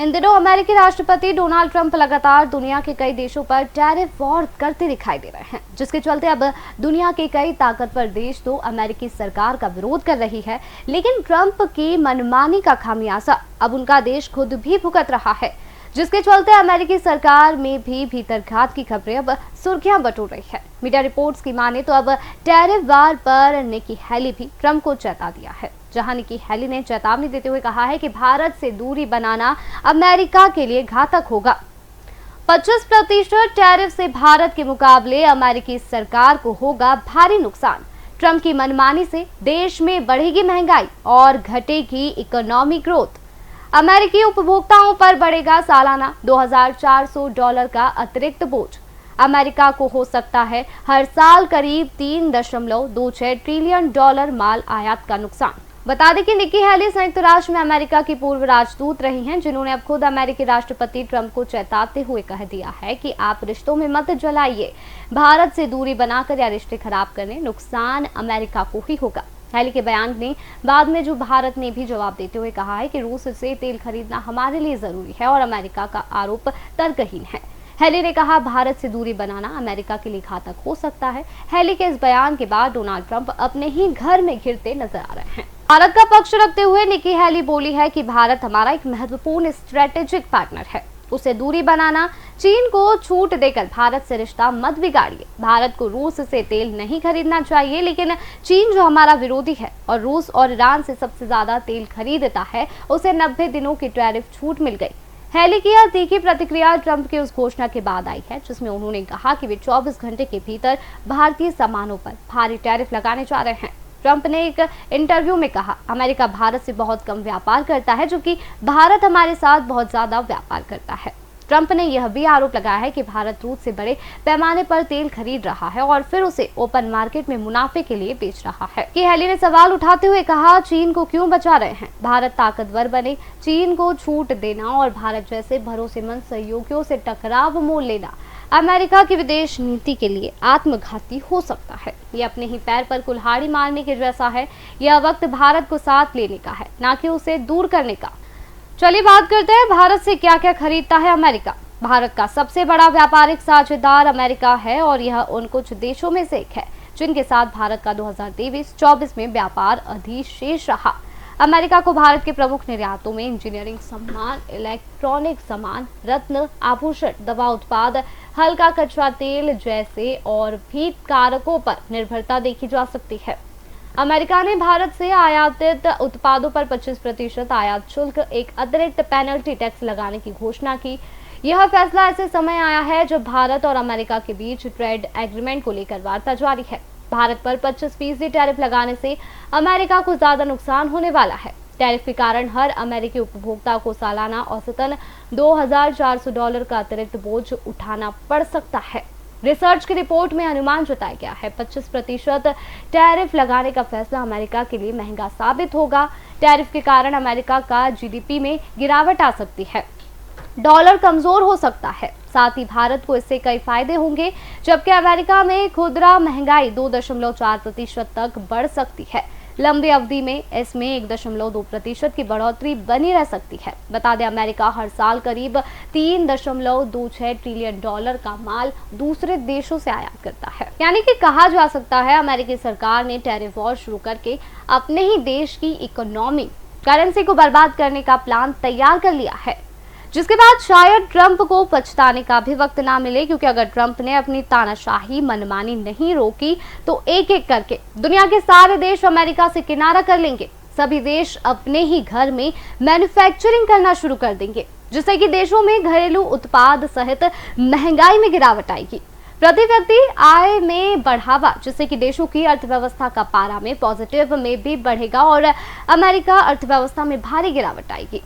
इन दिनों अमेरिकी राष्ट्रपति डोनाल्ड ट्रंप लगातार दुनिया के कई देशों पर टैरिफ वॉर करते दिखाई दे रहे हैं, जिसके चलते अब दुनिया के कई ताकतवर देश तो अमेरिकी सरकार का विरोध कर रही है। लेकिन ट्रंप की मनमानी का खामियाजा अब उनका देश खुद भी भुगत रहा है, जिसके चलते अमेरिकी सरकार में भी भीतरघात की खबरें अब सुर्खियां बटोर रही है। मीडिया रिपोर्ट्स की माने तो अब टैरिफ वार पर निकी हेली भी ट्रंप को चेता दिया है, जहां निकी हेली ने चेतावनी देते हुए कहा है कि भारत से दूरी बनाना अमेरिका के लिए घातक होगा। 25% टैरिफ से भारत के मुकाबले अमेरिकी सरकार को होगा भारी नुकसान। ट्रंप की मनमानी से देश में बढ़ेगी महंगाई और घटेगी इकोनॉमी ग्रोथ। अमेरिकी उपभोक्ताओं पर बढ़ेगा सालाना $2,400 का अतिरिक्त बोझ। अमेरिका को हो सकता है हर साल करीब $3.26 ट्रिलियन माल आयात का नुकसान। बता दें कि निकी हेली संयुक्त राष्ट्र में अमेरिका की पूर्व राजदूत रही हैं, जिन्होंने अब खुद अमेरिकी राष्ट्रपति ट्रंप को चेताते हुए कह दिया है कि आप रिश्तों में मत जलाइए। भारत से दूरी बनाकर या रिश्ते खराब करने नुकसान अमेरिका को ही होगा। हेली के बयान ने बाद में जो भारत ने भी जवाब देते हुए कहा है कि रूस से तेल खरीदना हमारे लिए जरूरी है और अमेरिका का आरोप तर्कहीन है। हेली ने कहा, भारत से दूरी बनाना अमेरिका के लिए घातक हो सकता है। हेली के इस बयान के बाद डोनाल्ड ट्रंप अपने ही घर में घिरते नजर आ रहे हैं। भारत का पक्ष रखते हुए निकी हेली बोली है कि भारत हमारा एक महत्वपूर्ण स्ट्रेटेजिक पार्टनर है। उसे दूरी बनाना, चीन को छूट देकर भारत से रिश्ता मत बिगाड़िए। भारत को रूस से तेल नहीं खरीदना चाहिए, लेकिन चीन जो हमारा विरोधी है और रूस और ईरान से सबसे ज्यादा तेल खरीदता है, उसे 90 दिनों की टैरिफ छूट मिल गई। हेली की यह तीखी प्रतिक्रिया ट्रंप की उस घोषणा के बाद आई है, जिसमें उन्होंने कहा कि वे 24 घंटे के भीतर भारतीय सामानों पर भारी टैरिफ लगाने जा रहे हैं। ट्रंप ने एक इंटरव्यू में कहा, अमेरिका भारत से बहुत कम व्यापार करता है, जबकि भारत हमारे साथ बहुत ज्यादा व्यापार करता है। ट्रंप ने यह भी आरोप लगाया है कि भारत रूस से बड़े पैमाने पर तेल खरीद रहा है और फिर उसे ओपन मार्केट में मुनाफे के लिए बेच रहा है। कि हेली ने सवाल उठाते हुए कहा, चीन को क्यों बचा रहे हैं? भारत ताकतवर बने, चीन को छूट देना और भारत जैसे भरोसेमंद सहयोगियों से टकराव मोल लेना अमेरिका की विदेश नीति के लिए आत्मघाती हो सकता है। ये अपने ही पैर पर कुल्हाड़ी मारने के जैसा है। यह वक्त भारत को साथ लेने का है, ना कि उसे दूर करने का। चलिए बात करते हैं भारत से क्या क्या खरीदता है अमेरिका। भारत का सबसे बड़ा व्यापारिक साझेदार अमेरिका है और यह उन कुछ देशों में से एक है जिनके साथ भारत का 2023-24 में व्यापार अधिशेष रहा। अमेरिका को भारत के प्रमुख निर्यातों में इंजीनियरिंग सामान, इलेक्ट्रॉनिक सामान, रत्न, आभूषण, दवा उत्पाद, हल्का कच्चा तेल जैसे और भी कारकों पर निर्भरता देखी जा सकती है। अमेरिका ने भारत से आयातित उत्पादों पर 25% आयात शुल्क, एक अतिरिक्त पेनल्टी टैक्स लगाने की घोषणा की। यह फैसला ऐसे समय आया है जब भारत और अमेरिका के बीच ट्रेड एग्रीमेंट को लेकर वार्ता जारी है। भारत पर 25% टैरिफ लगाने से अमेरिका को ज्यादा नुकसान होने वाला है। टैरिफ के कारण हर अमेरिकी उपभोक्ता को सालाना औसतन $2,400 का अतिरिक्त बोझ उठाना पड़ सकता है। रिसर्च की रिपोर्ट में अनुमान जताया गया है 25% टैरिफ लगाने का फैसला अमेरिका के लिए महंगा साबित होगा। टैरिफ के कारण अमेरिका का जीडीपी में गिरावट आ सकती है, डॉलर कमजोर हो सकता है, साथ ही भारत को इससे कई फायदे होंगे, जबकि अमेरिका में खुदरा महंगाई 2.4% तक बढ़ सकती है। लंबी अवधि में इसमें 1.2% की बढ़ोतरी बनी रह सकती है। बता दें, अमेरिका हर साल करीब $3.26 ट्रिलियन का माल दूसरे देशों से आयात करता है। यानी कि कहा जा सकता है अमेरिकी सरकार ने टैरिफ वॉर शुरू करके अपने ही देश की इकोनॉमी, करेंसी को बर्बाद करने का प्लान तैयार कर लिया है, जिसके बाद शायद ट्रंप को पछताने का भी वक्त ना मिले, क्योंकि अगर ट्रंप ने अपनी तानाशाही मनमानी नहीं रोकी तो एक एक करके दुनिया के सारे देश अमेरिका से किनारा कर लेंगे। सभी देश अपने ही घर में मैन्युफैक्चरिंग करना शुरू कर देंगे, जिससे कि देशों में घरेलू उत्पाद सहित महंगाई में गिरावट आएगी। प्रति व्यक्ति आय में बढ़ावा, जिससे कि देशों की अर्थव्यवस्था का पारा में पॉजिटिव में भी बढ़ेगा और अमेरिका अर्थव्यवस्था में भारी गिरावट आएगी।